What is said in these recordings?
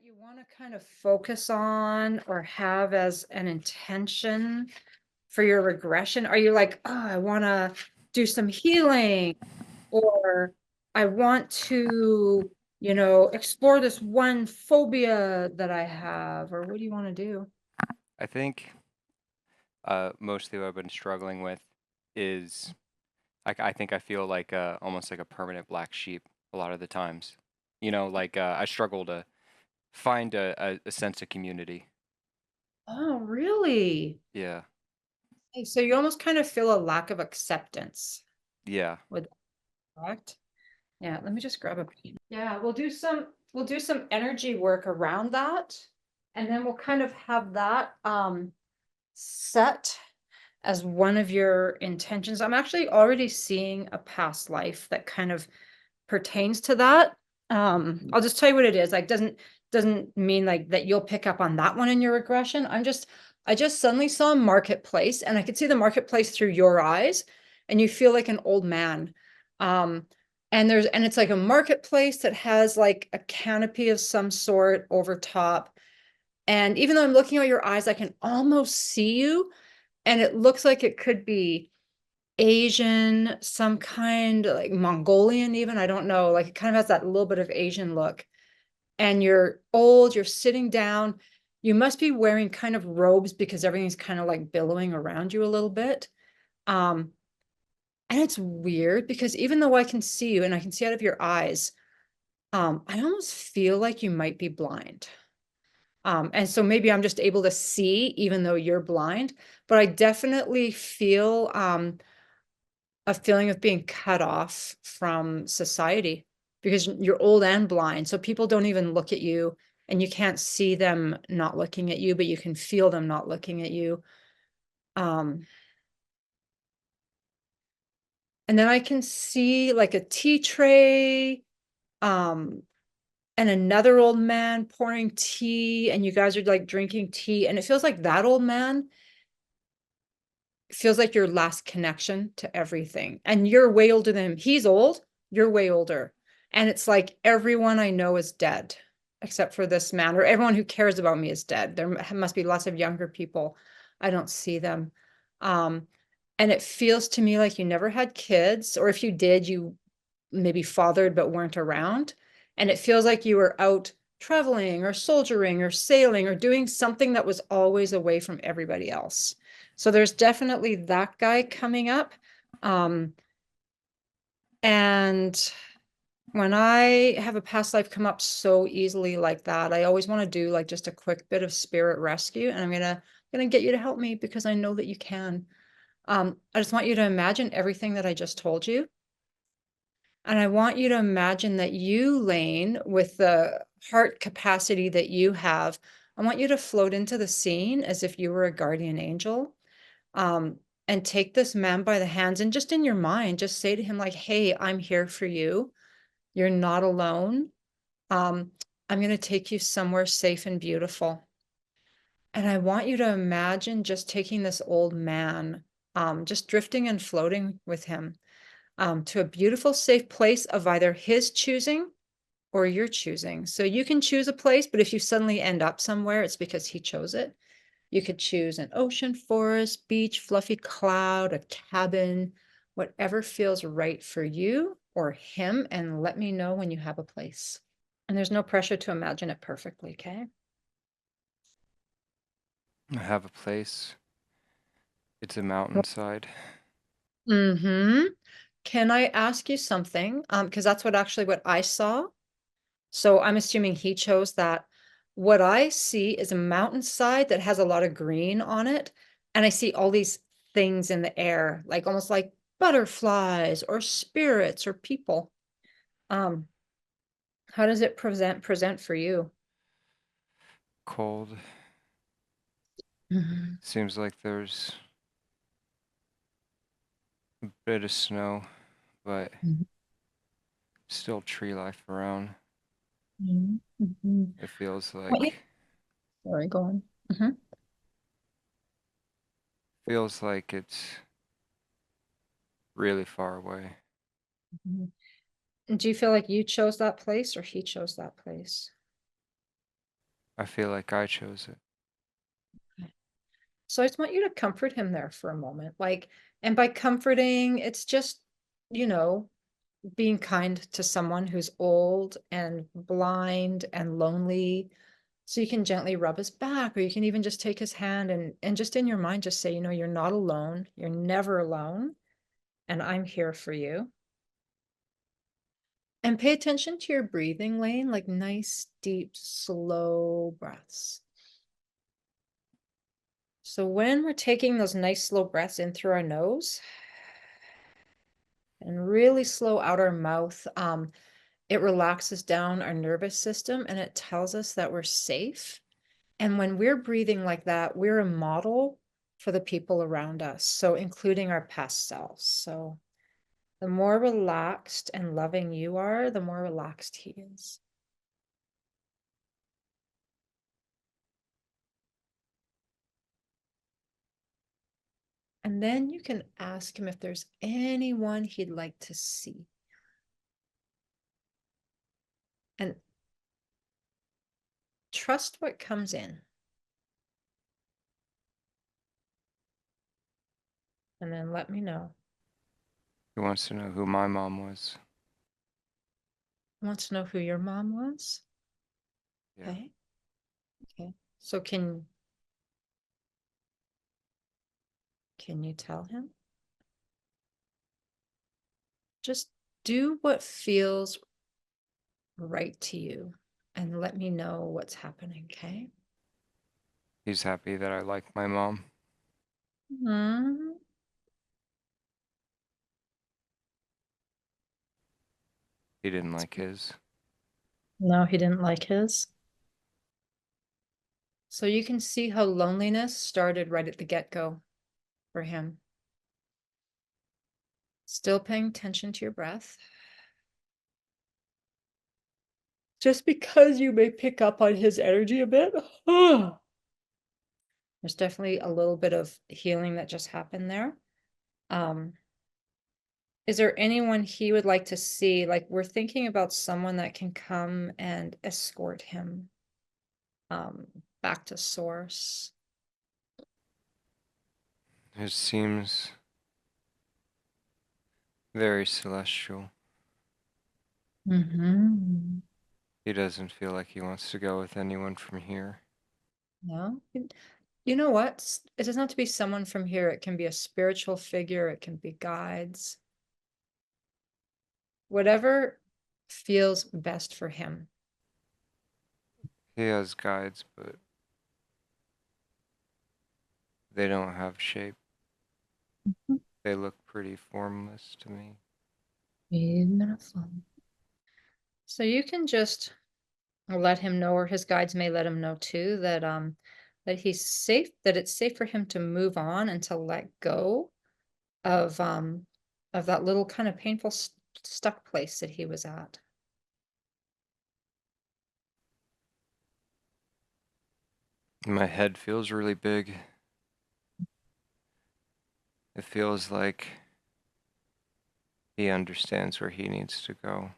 you want to kind of focus on or have as an intention for your regression? Are you like, oh, I want to do some healing, or I want to, explore this one phobia that I have, or what do you want to do? I think mostly what I've been struggling with is I think I feel like almost like a permanent black sheep a lot of the times. I struggle to find a sense of community. Oh, really? Yeah, Hey, so you almost kind of feel a lack of acceptance yeah. with that, correct? Yeah, let me just grab a pen. Yeah, we'll do some energy work around that, and then we'll kind of have that set as one of your intentions. I'm actually already seeing a past life that kind of pertains to that. I'll just tell you what it is. Like doesn't mean like that you'll pick up on that one in your regression. I just suddenly saw a marketplace, and I could see the marketplace through your eyes, and you feel like an old man. Um, and it's like a marketplace that has like a canopy of some sort over top. And even though I'm looking at your eyes, I can almost see you, and it looks like it could be Asian, some kind like Mongolian even, I don't know, like it kind of has that little bit of Asian look. And you're old, you're sitting down. You must be wearing kind of robes because everything's kind of like billowing around you a little bit. Um, and it's weird because even though I can see you and I can see out of your eyes, I almost feel like you might be blind. And so maybe I'm just able to see even though you're blind, but I definitely feel a feeling of being cut off from society because you're old and blind. So people don't even look at you, and you can't see them not looking at you, but you can feel them not looking at you. Um, and then I can see like a tea tray, um, and another old man pouring tea, and you guys are like drinking tea, and it feels like that old man feels like your last connection to everything. And you're way older than him. He's old, you're way older. And it's like everyone I know is dead except for this man, or everyone who cares about me is dead. There must be lots of younger people. I don't see them. Um, and it feels to me like you never had kids, or if you did, you maybe fathered but weren't around. And it feels like you were out traveling or soldiering or sailing or doing something that was always away from everybody else. So there's definitely that guy coming up. Um, and when I have a past life come up so easily like that, I always want to do like just a quick bit of spirit rescue. And I'm gonna get you to help me because I know that you can. I just want you to imagine everything that I just told you. And I want you to imagine that you, Lane, with the heart capacity that you have, I want you to float into the scene as if you were a guardian angel. And take this man by the hands, and just in your mind, just say to him, like, hey, I'm here for you. You're not alone. Um, I'm going to take you somewhere safe and beautiful. And I want you to imagine just taking this old man, just drifting and floating with him, to a beautiful, safe place of either his choosing or your choosing. So you can choose a place, but if you suddenly end up somewhere, it's because he chose it. You could choose an ocean, forest, beach, fluffy cloud, a cabin, whatever feels right for you or him, and let me know when you have a place. And there's no pressure to imagine it perfectly, okay? I have a place. It's a mountainside. Mm-hmm. Can I ask you something? Because that's what I saw. So I'm assuming he chose that. What I see is a mountainside that has a lot of green on it. And I see all these things in the air, like almost like butterflies or spirits or people. Um, how does it present for you? Cold. Mhm. Seems like there's a bit of snow, but Mhm. still tree life around. Mhm. Mhm. It feels What you- like Sorry, go on. Mhm. feels like it's really far away. Mhm. Do you feel like you chose that place or he chose that place? I feel like I chose it. So I just want you to comfort him there for a moment. Like, and by comforting, it's just, you know, being kind to someone who's old and blind and lonely. So you can gently rub his back, or you can even just take his hand and just in your mind, just say, you know, you're not alone. You're never alone. And I'm here for you. And pay attention to your breathing lane, like nice, deep, slow breaths. So when we're taking those nice, slow breaths in through our nose and really slow out our mouth, it relaxes down our nervous system and it tells us that we're safe. And when we're breathing like that, we're a model for the people around us, so including our past selves. So the more relaxed and loving you are, the more relaxed he is. And then you can ask him if there's anyone he'd like to see. And trust what comes in. And then let me know. He wants to know who my mom was. Wants to know who your mom was? Yeah. Okay. Okay. So can you tell him? Just do what feels right to you and let me know what's happening, okay? He's happy that I like my mom. Hmm. He didn't like his. No, he didn't like his. So you can see how loneliness started right at the get-go for him. Still paying attention to your breath. Just because you may pick up on his energy a bit, there's definitely a little bit of healing that just happened there. Um, is there anyone he would like to see? Like, we're thinking about someone that can come and escort him um, back to source. It seems very celestial. Mm-hmm. He doesn't feel like he wants to go with anyone from here. No, you know what? It doesn't have to be someone from here. It can be a spiritual figure. It can be guides. Whatever feels best for him. He has guides, but they don't have shape. They look pretty formless to me. Beautiful. So you can just let him know, or his guides may let him know too, that he's safe, that it's safe for him to move on and to let go of that little kind of painful stuck place that he was at. My head feels really big. It feels like he understands where he needs to go.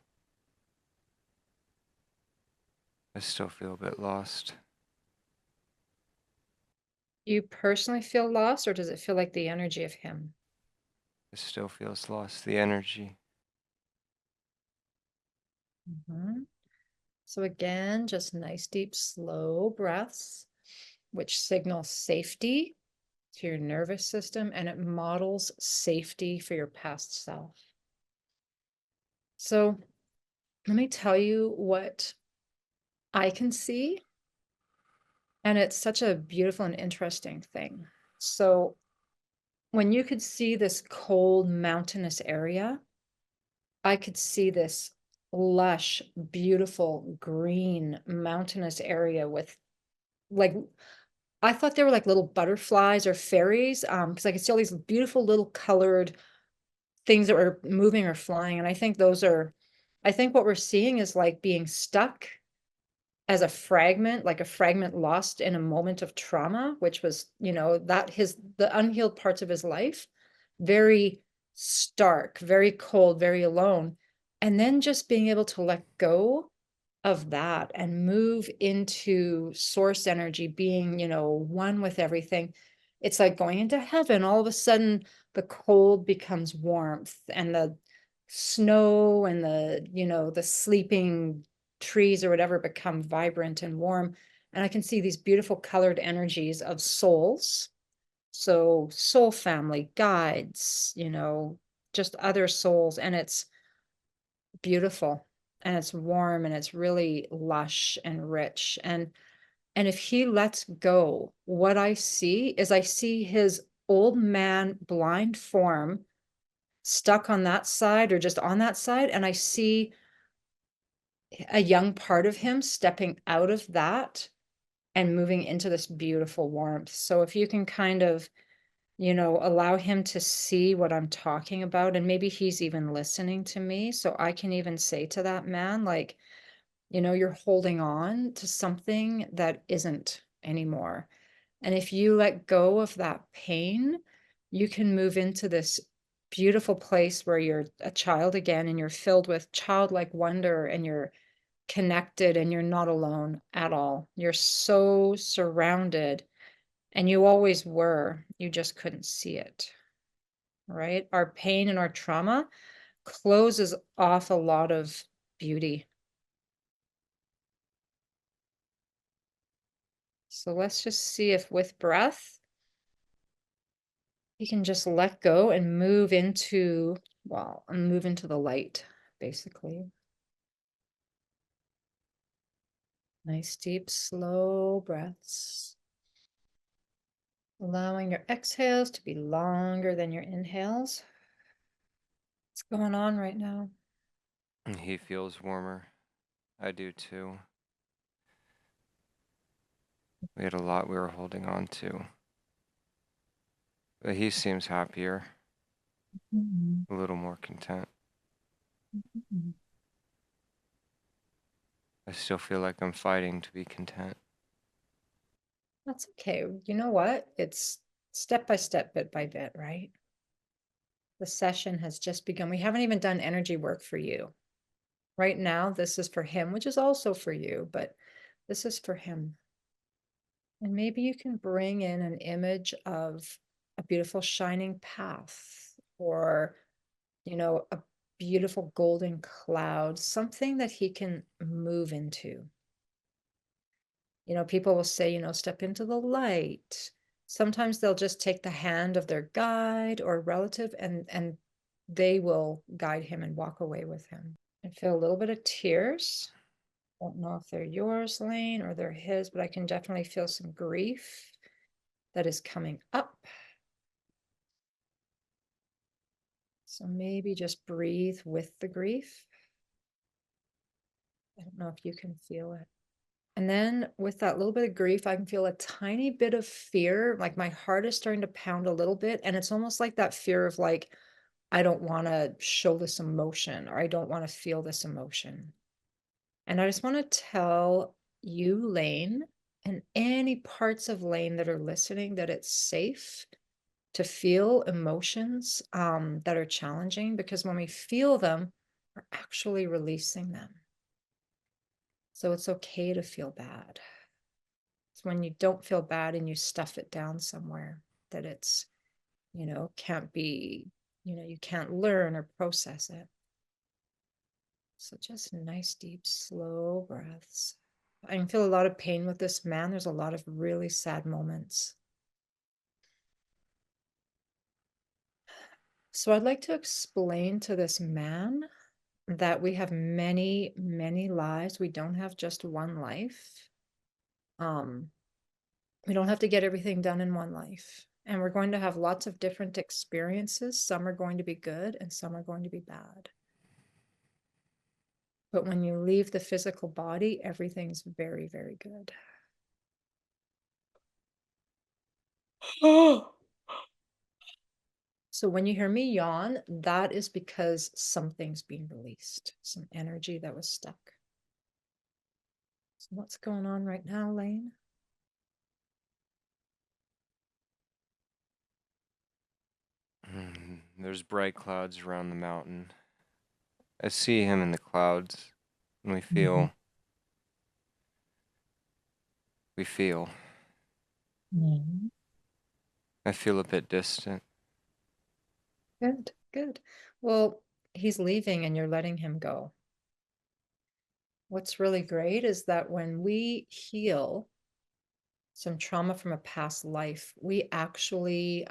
I still feel a bit lost. You personally feel lost, or does it feel like the energy of him? It still feels lost. The energy. Mhm. So again, just nice, deep, slow breaths, which signal safety to your nervous system, and it models safety for your past self. So let me tell you what I can see, and it's such a beautiful and interesting thing. So when you could see this cold mountainous area, I could see this lush, beautiful green mountainous area with like, I thought they were like little butterflies or fairies, because I could see all these beautiful little colored things that were moving or flying. And I think what we're seeing is like being stuck as a fragment, like a fragment lost in a moment of trauma, which was, you know, the unhealed parts of his life, very stark, very cold, very alone. And then just being able to let go of that and move into source energy, being, one with everything. It's like going into heaven. All of a sudden, the cold becomes warmth, and the snow and the sleeping trees or whatever become vibrant and warm. And I can see these beautiful colored energies of souls. So soul family, guides, just other souls. And it's beautiful, and it's warm, and it's really lush and rich. And if he lets go, what I see his old man blind form stuck on that side, or just on that side, and I see a young part of him stepping out of that and moving into this beautiful warmth. So if you can kind of, allow him to see what I'm talking about, and maybe he's even listening to me, so I can even say to that man, like, you're holding on to something that isn't anymore. And if you let go of that pain, you can move into this beautiful place where you're a child again, and you're filled with childlike wonder, and you're connected, and you're not alone at all. You're so surrounded, and you always were. You just couldn't see it, right? Our pain and our trauma closes off a lot of beauty. So let's just see if with breath, you can just let go and move into, well, and move into the light, basically. Nice, deep, slow breaths. Allowing your exhales to be longer than your inhales. What's going on right now? He feels warmer. I do too. We had a lot we were holding on to. But he seems happier, Mhm. a little more content. Mhm. I still feel like I'm fighting to be content. That's okay. You know what? It's step by step, bit by bit, right? The session has just begun. We haven't even done energy work for you. Right now, this is for him, which is also for you, but this is for him. And maybe you can bring in an image of a beautiful shining path, or, a beautiful golden cloud, something that he can move into. People will say, step into the light. Sometimes they'll just take the hand of their guide or relative, and they will guide him and walk away with him. I feel a little bit of tears. Don't know if they're yours, Lane, or they're his, but I can definitely feel some grief that is coming up. So maybe just breathe with the grief. I don't know if you can feel it. And then with that little bit of grief, I can feel a tiny bit of fear. Like my heart is starting to pound a little bit. And it's almost like that fear of like, I don't want to show this emotion, or I don't want to feel this emotion. And I just want to tell you, Lane, and any parts of Lane that are listening, that it's safe to feel emotions that are challenging, because when we feel them, we're actually releasing them. So it's okay to feel bad. It's when you don't feel bad and you stuff it down somewhere that it's, can't be, you can't learn or process it. So just nice, deep, slow breaths. I can feel a lot of pain with this man. There's a lot of really sad moments. So I'd like to explain to this man that we have many, many lives. We don't have just one life. Um, we don't have to get everything done in one life. And we're going to have lots of different experiences. Some are going to be good and some are going to be bad. But when you leave the physical body, everything's very, very good. So when you hear me yawn, that is because something's being released, some energy that was stuck. So what's going on right now, Lane? There's bright clouds around the mountain. I see him in the clouds, and we Mhm. feel we feel. Mhm. I feel a bit distant. Good, good. Well, he's leaving and you're letting him go. What's really great is that when we heal some trauma from a past life, we actually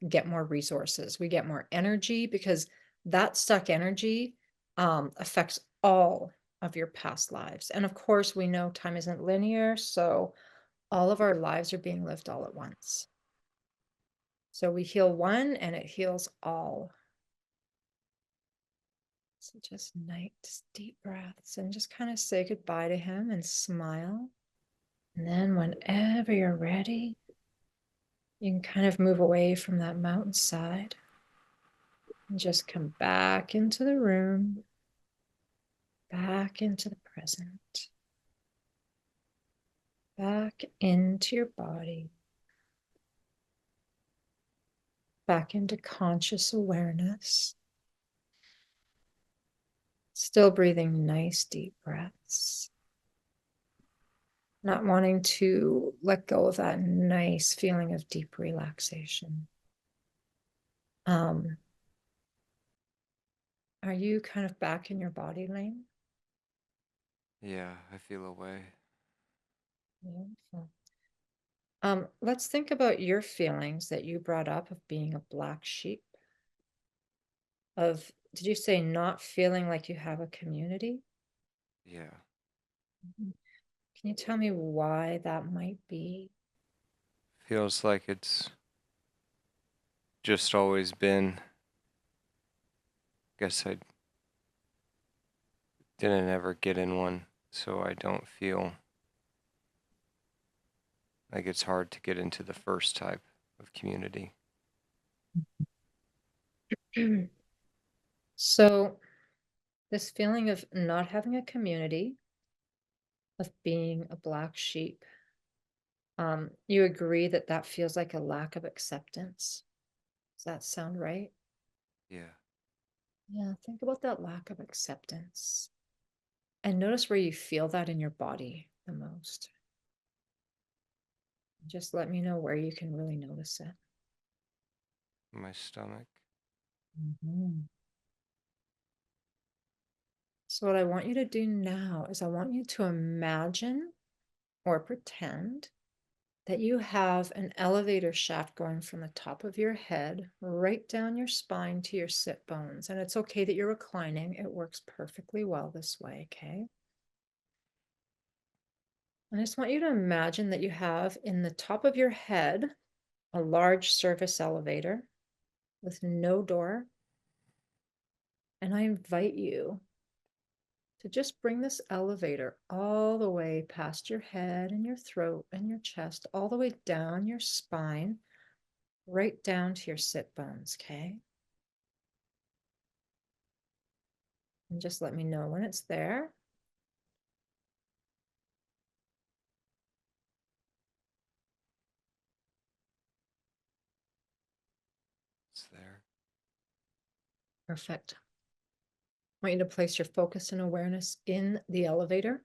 get more resources. We get more energy because that stuck energy affects all of your past lives. And of course, we know time isn't linear, so all of our lives are being lived all at once. So we heal one and it heals all. So just nice deep breaths and just kind of say goodbye to him and smile. And then whenever you're ready, you can kind of move away from that mountainside and just come back into the room, back into the present, back into your body, back into conscious awareness. Still breathing nice deep breaths. Not wanting to let go of that nice feeling of deep relaxation. Are you kind of back in your body, Lane? Yeah, I feel away. Beautiful. Let's think about your feelings that you brought up of being a black sheep. Did you say not feeling like you have a community? Yeah. Mhm. Can you tell me why that might be? Feels like it's just always been. Guess I didn't ever get in one, so I don't feel like it's hard to get into the first type of community. So, this feeling of not having a community, of being a black sheep, you agree that that feels like a lack of acceptance. Does that sound right? Yeah. Yeah, think about that lack of acceptance and notice where you feel that in your body the most. Just let me know where you can really notice it. My stomach. Mhm. So, what I want you to do now is I want you to imagine or pretend that you have an elevator shaft going from the top of your head right down your spine to your sit bones. And it's okay that you're reclining, it works perfectly well this way, okay? And I just want you to imagine that you have in the top of your head a large service elevator with no door. And I invite you to just bring this elevator all the way past your head and your throat and your chest, all the way down your spine, right down to your sit bones, okay? And just let me know when it's there. It's there. Perfect. I want you to place your focus and awareness in the elevator,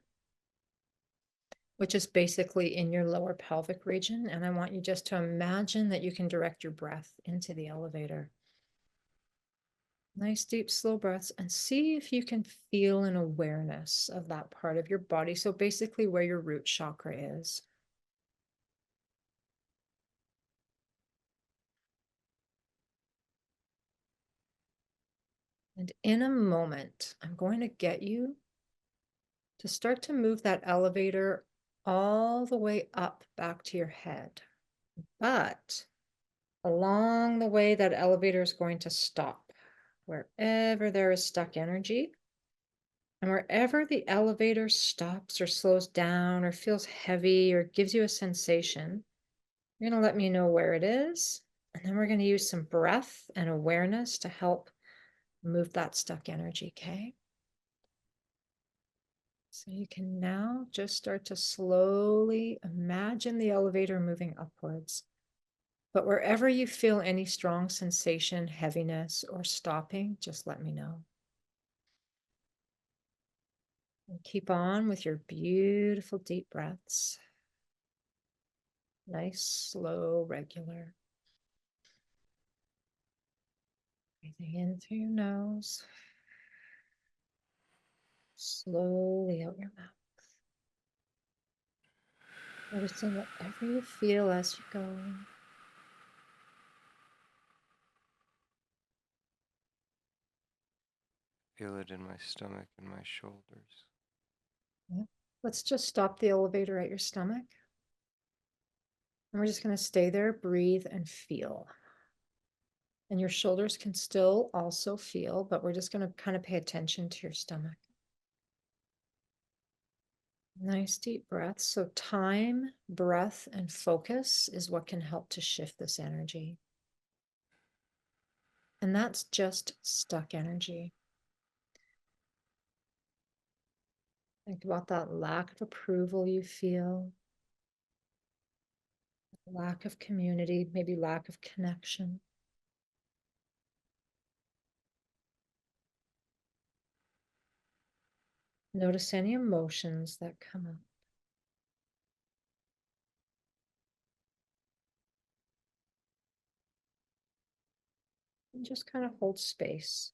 which is basically in your lower pelvic region. And I want you just to imagine that you can direct your breath into the elevator. Nice, deep, slow breaths, and see if you can feel an awareness of that part of your body. So basically where your root chakra is. And in a moment, I'm going to get you to start to move that elevator all the way up back to your head. But along the way, that elevator is going to stop wherever there is stuck energy. And wherever the elevator stops or slows down or feels heavy or gives you a sensation, you're going to let me know where it is. And then we're going to use some breath and awareness to help move that stuck energy, okay? So you can now just start to slowly imagine the elevator moving upwards. But wherever you feel any strong sensation, heaviness, or stopping, just let me know. And keep on with your beautiful deep breaths. Nice, slow, regular. Breathing in through your nose. Slowly out your mouth. Noticing whatever you feel as you go. Feel it in my stomach and my shoulders. Yeah. Let's just stop the elevator at your stomach. And we're just going to stay there, breathe, and feel. And your shoulders can still also feel, but we're just going to kind of pay attention to your stomach. Nice deep breaths. So time, breath, and focus is what can help to shift this energy. And that's just stuck energy. Think about that lack of approval you feel, lack of community, maybe lack of connection. Notice any emotions that come up. And just kind of hold space.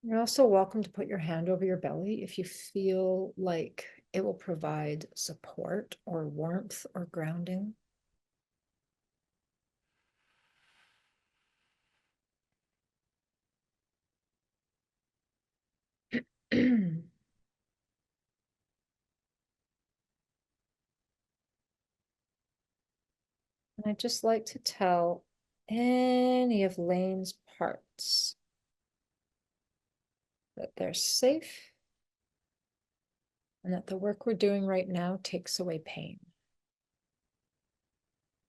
You're also welcome to put your hand over your belly if you feel like it will provide support or warmth or grounding. And I'd just like to tell any of Lane's parts that they're safe and that the work we're doing right now takes away pain.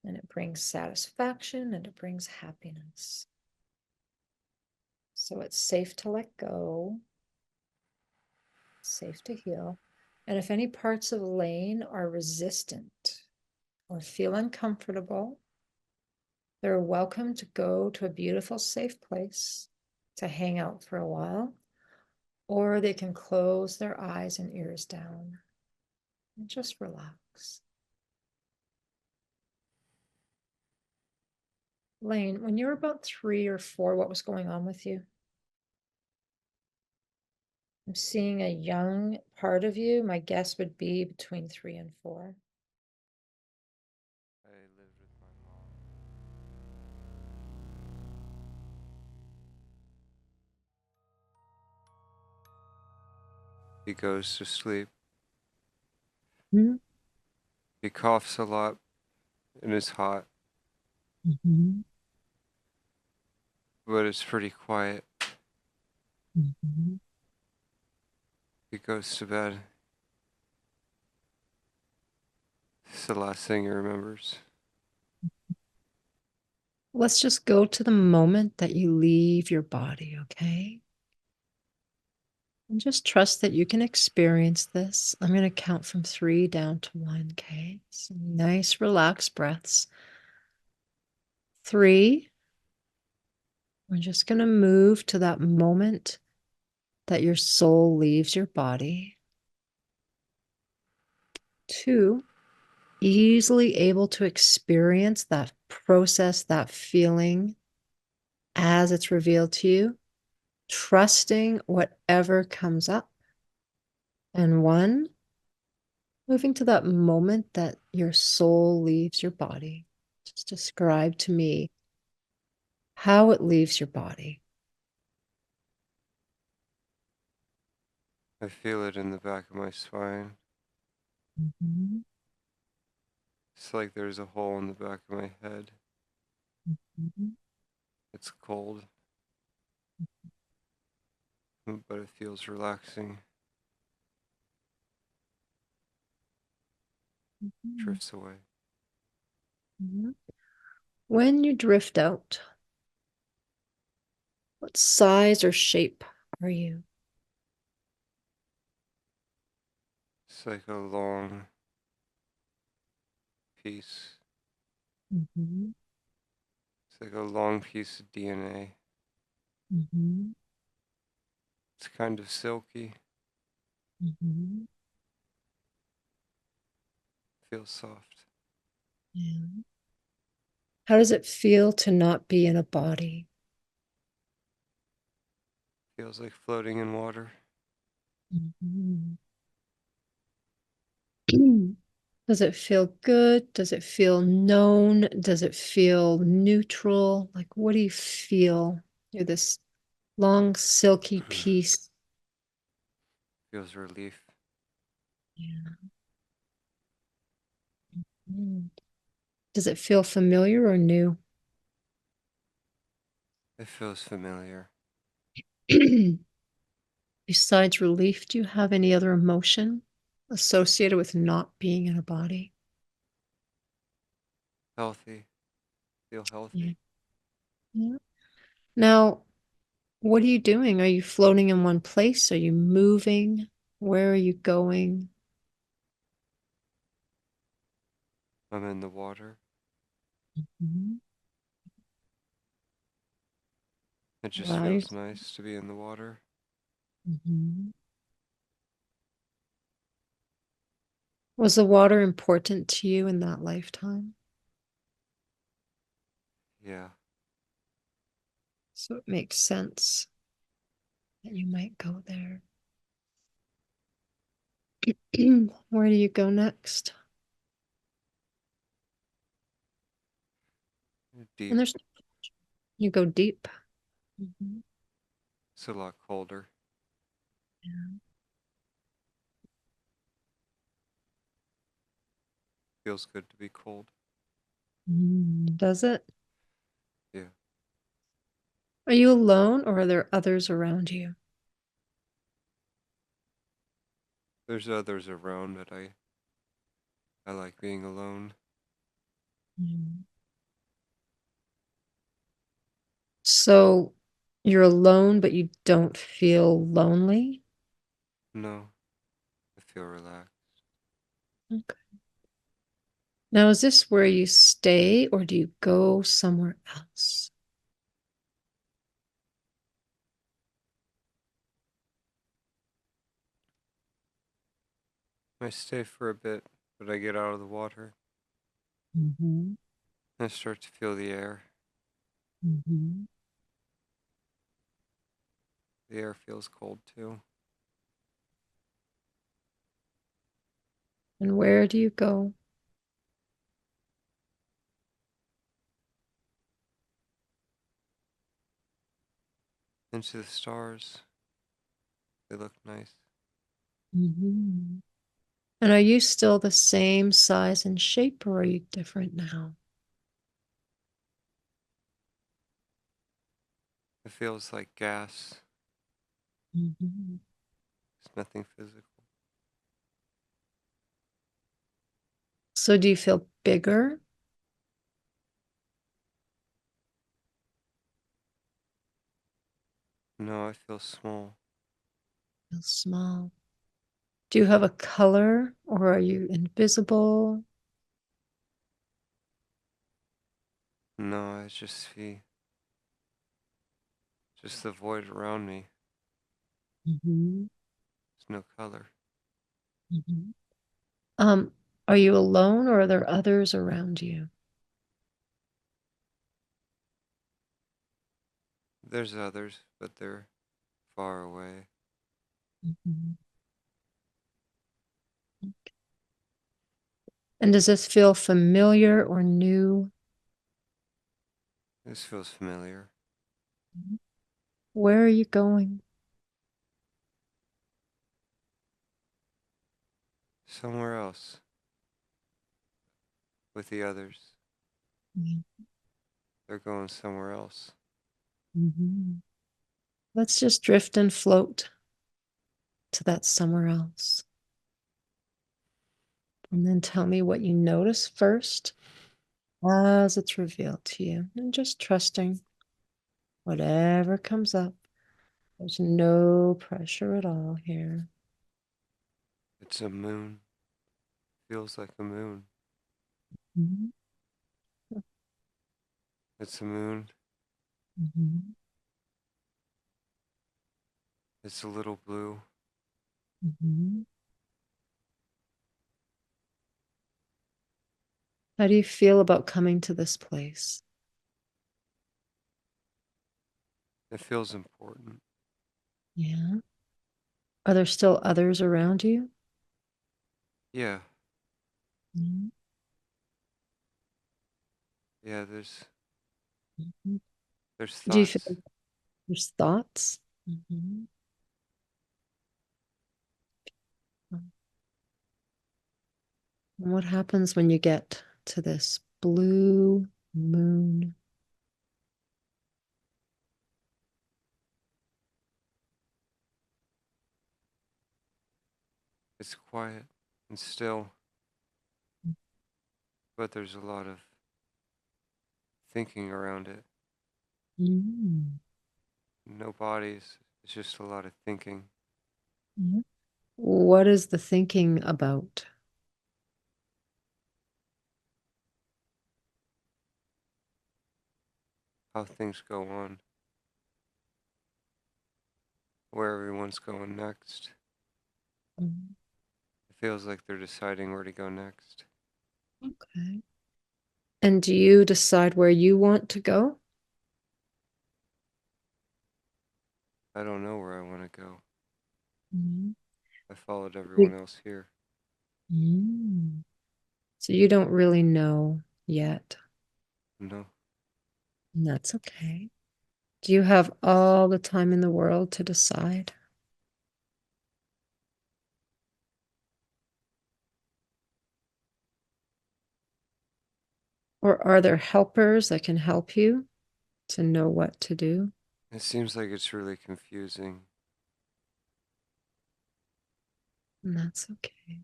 And it brings satisfaction and it brings happiness. So it's safe to let go, safe to heal. And if any parts of Lane are resistant or feel uncomfortable, they're welcome to go to a beautiful, safe place to hang out for a while, or they can close their eyes and ears down and just relax. Lane, when you were about 3 or 4, what was going on with you? I'm seeing a young part of you. My guess would be between 3 and 4. I lived with my mom. He goes to sleep. Mm-hmm. He coughs a lot and is hot, Mm-hmm. but it's pretty quiet. Mm-hmm. He goes to bed. It's the last thing he remembers. Let's just go to the moment that you leave your body, okay? And just trust that you can experience this. I'm going to count from 3 down to 1, okay? Some nice, relaxed breaths. 3. We're just going to move to that moment that your soul leaves your body. 2, easily able to experience that process, that feeling as it's revealed to you, trusting whatever comes up. And 1, moving to that moment that your soul leaves your body. Just describe to me how it leaves your body. I feel it in the back of my spine. Mhm, It's like there's a hole in the back of my head. mhm, It's cold, but it feels relaxing. mhm, Drifts away. mhm. When you drift out, What size or shape are you? It's like a long piece. Mm-hmm. It's like a long piece of DNA. Mm-hmm. It's kind of silky. Mm-hmm. Feels soft. Yeah. How does it feel to not be in a body? Feels like floating in water. Mhm. Does it feel good? Does it feel known? Does it feel neutral? Like, what do you feel? You're this long, silky piece. Feels relief. Yeah. Mm. Does it feel familiar or new? It feels familiar. Besides relief, do you have any other emotion associated with not being in a body? Healthy. Feel Yeah. healthy. Yeah. Now, what are you doing? Are you floating in one place? Are you moving? Where are you going? I'm in the water. Mhm. It just Wow. feels nice to be in the water. Mhm. Was the water important to you in that lifetime? Yeah. So it makes sense that you might go there. Where do you go next? And Deep. there's you go deep. Mhm. It's a lot colder. Yeah. Feels good to be cold. Does it? Yeah. Are you alone or are there others around you? There's others around, but I like being alone. Mm. So you're alone, but you don't feel lonely? No, I feel relaxed. Okay. Now, is this where you stay or do you go somewhere else? I stay for a bit, but I get out of the water. Mm-hmm. I start to feel the air. Mm-hmm. The air feels cold too. And where do you go? Into the stars. They look nice. Mm-hmm. And are you still the same size and shape or are you different now? It feels like gas. Mm-hmm. It's nothing physical. So do you feel bigger? No, I feel small. Feel small? Do you have a color or are you invisible? No, I just see just the void around me. Mm-hmm. There's no color. Mm-hmm. Um, are you alone or are there others around you? There's others, but they're far away. Mhm. And does this feel familiar or new? This feels familiar. Where are you going? Somewhere else with the others. They're going somewhere else. Mm-hmm. Let's just drift and float to that somewhere else. And then tell me what you notice first as it's revealed to you. And just trusting Whatever comes up. There's no pressure at all here. It's a moon. Feels like a moon. Mhm. It's a moon. Mhm. It's a little blue. Mhm. How do you feel about coming to this place? It feels important. Yeah. Are there still others around you? Yeah, Mhm. yeah, there's Mhm. there's Do you feel thoughts. like there's thoughts? Mhm. And what happens when you get to this blue moon? It's quiet and still, but there's a lot of thinking around it. Mm. No bodies. It's just a lot of thinking. Mhm. What is the thinking about? How things go on. Where everyone's going next. Mhm. It feels like they're deciding where to go next. Okay. And do you decide where you want to go? I don't know where I want to go. Mhm. I followed everyone You- else here. Mm. So you don't really know yet, No, and that's okay. Do you have all the time in the world to decide? Or are there helpers that can help you to know what to do? it seems like it's really confusing. And that's okay.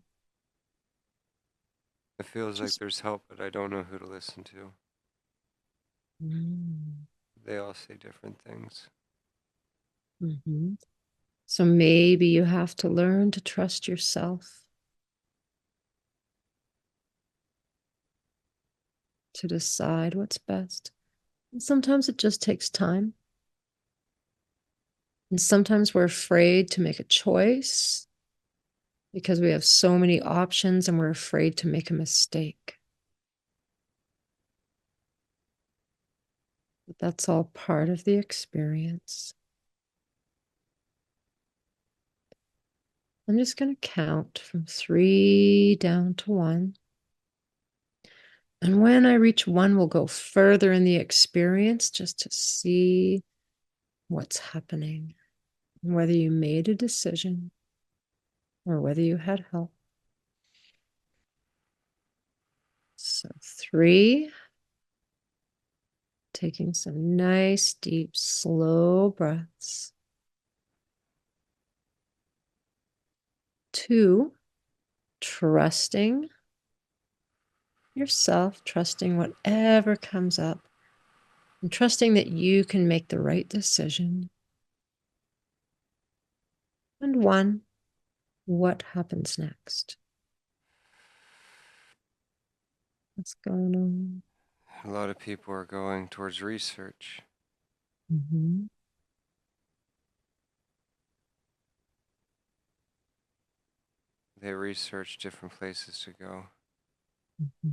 It feels like Just there's help, but I don't know who to listen to. mm. They all say different things. Mhm. So maybe you have to learn to trust yourself to decide what's best. And sometimes it just takes time. And sometimes we're afraid to make a choice because we have so many options and we're afraid to make a mistake. But that's all part of the experience. I'm just going to count from 3 down to 1. And when I reach 1, we'll go further in the experience just to see what's happening, whether you made a decision or whether you had help. So 3, taking some nice, deep, slow breaths. 2, trusting yourself, trusting whatever comes up, and trusting that you can make the right decision. And 1, what happens next? What's going on? A lot of people are going towards research. Mm-hmm. They research different places to go. Mm-hmm.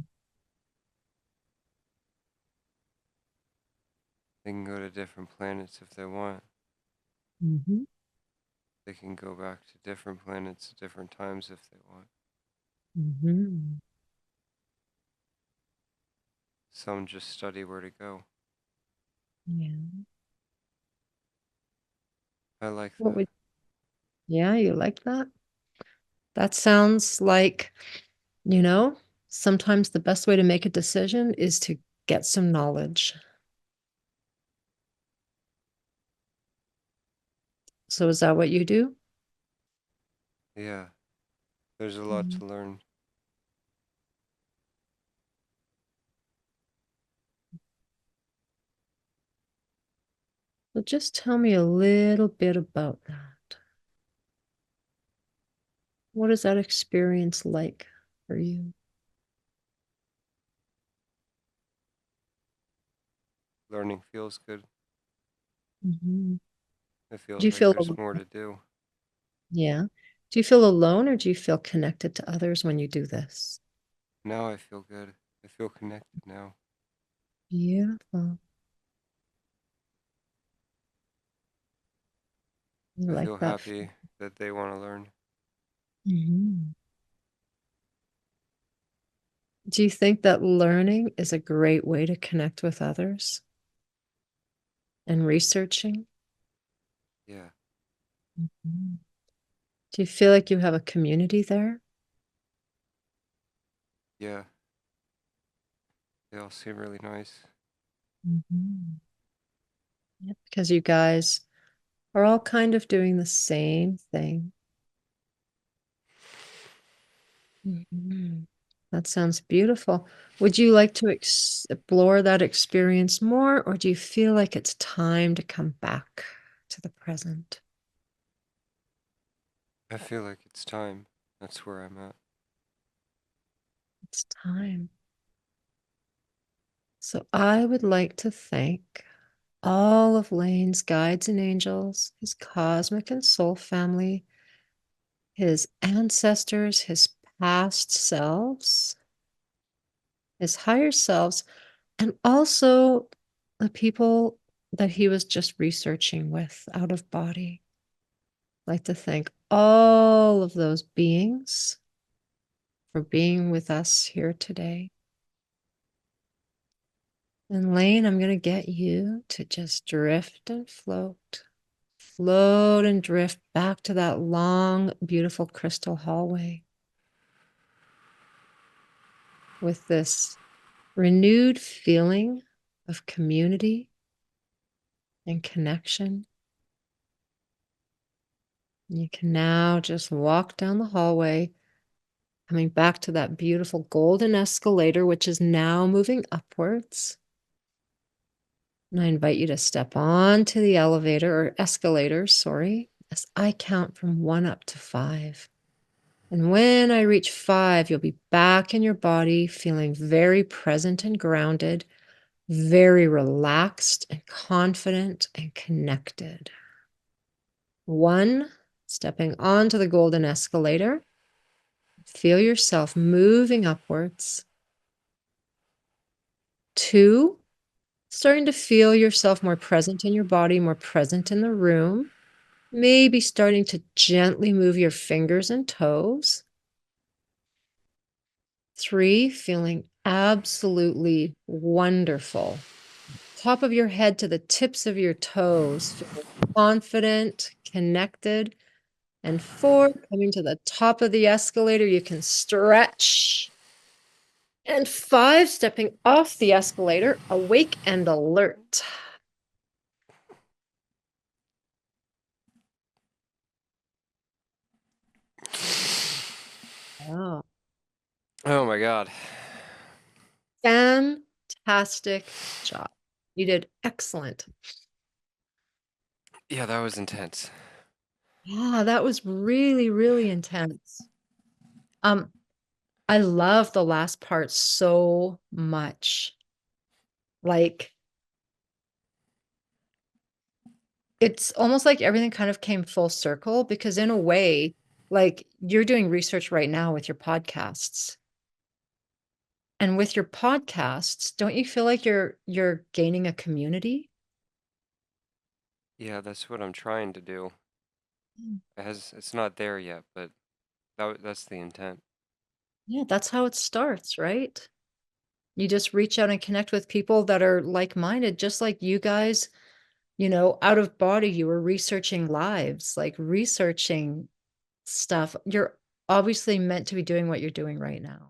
They can go to different planets if they want. Mm-hmm. They can go back to different planets at different times if they want. Mm-hmm. Some just study where to go. Yeah. I like What that. would, yeah, you like that? That sounds like, you know, sometimes the best way to make a decision is to get some knowledge. So is that what you do? Yeah, there's a lot Mhm. to learn. So just tell me a little bit about that. What is that experience like for you? Learning feels good. Mhm. It Do feels you like feel there's more to do. Yeah. Do you feel alone or do you feel connected to others when you do this? Now I feel good. I feel connected now. Beautiful. You I like feel that? happy that they want to learn. Mhm. Do you think that learning is a great way to connect with others and researching? Yeah. Mhm. Do you feel like you have a community there? Yeah. They all seem really nice. Mhm. Yep, because you guys are all kind of doing the same thing. Mhm. That sounds beautiful. Would you like to explore that experience more, or do you feel like it's time to come back to the present? I feel like it's time. That's where I'm at. It's time. So I would like to thank all of Lane's guides and angels, his cosmic and soul family, his ancestors, his past selves, his higher selves, and also the people that he was just researching with out of body. I'd like to thank all of those beings for being with us here today. And Lane, I'm going to get you to just drift and float. Float and drift back to that long, beautiful crystal hallway with this renewed feeling of community and connection. You can now just walk down the hallway, coming back to that beautiful golden escalator, which is now moving upwards. And I invite you to step onto the elevator or escalator, sorry, as I count from 1 up to 5. And when I reach 5, you'll be back in your body, feeling very present and grounded, very relaxed and confident and connected. 1, stepping onto the golden escalator. Feel yourself moving upwards. 2, starting to feel yourself more present in your body, more present in the room. Maybe starting to gently move your fingers and toes. 3, feeling absolutely wonderful. Top of your head to the tips of your toes, feeling confident, connected. And 4, coming to the top of the escalator, you can stretch. And 5, stepping off the escalator, awake and alert. Oh, Oh my God. fantastic job. You did excellent. Yeah, that was intense. Yeah, that was really, really intense. I love the last part so much. Like, it's almost like everything kind of came full circle because in a way, like you're doing research right now with your podcasts. And with your podcasts, don't you feel like you're gaining a community? Yeah, that's what I'm trying to do. Mm. It's not there yet, but that's the intent. Yeah, that's how it starts, right? You just reach out and connect with people that are like-minded, just like you guys, out of body, you were researching lives, like researching stuff. You're obviously meant to be doing what you're doing right now.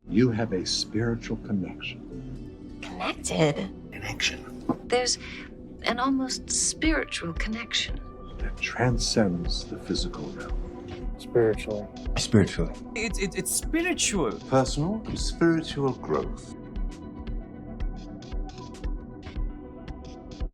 You have a spiritual connection. Connected. Connection There's an almost spiritual connection. that transcends the physical realm. Spiritually. Spiritually. It's spiritual. Personal and spiritual growth.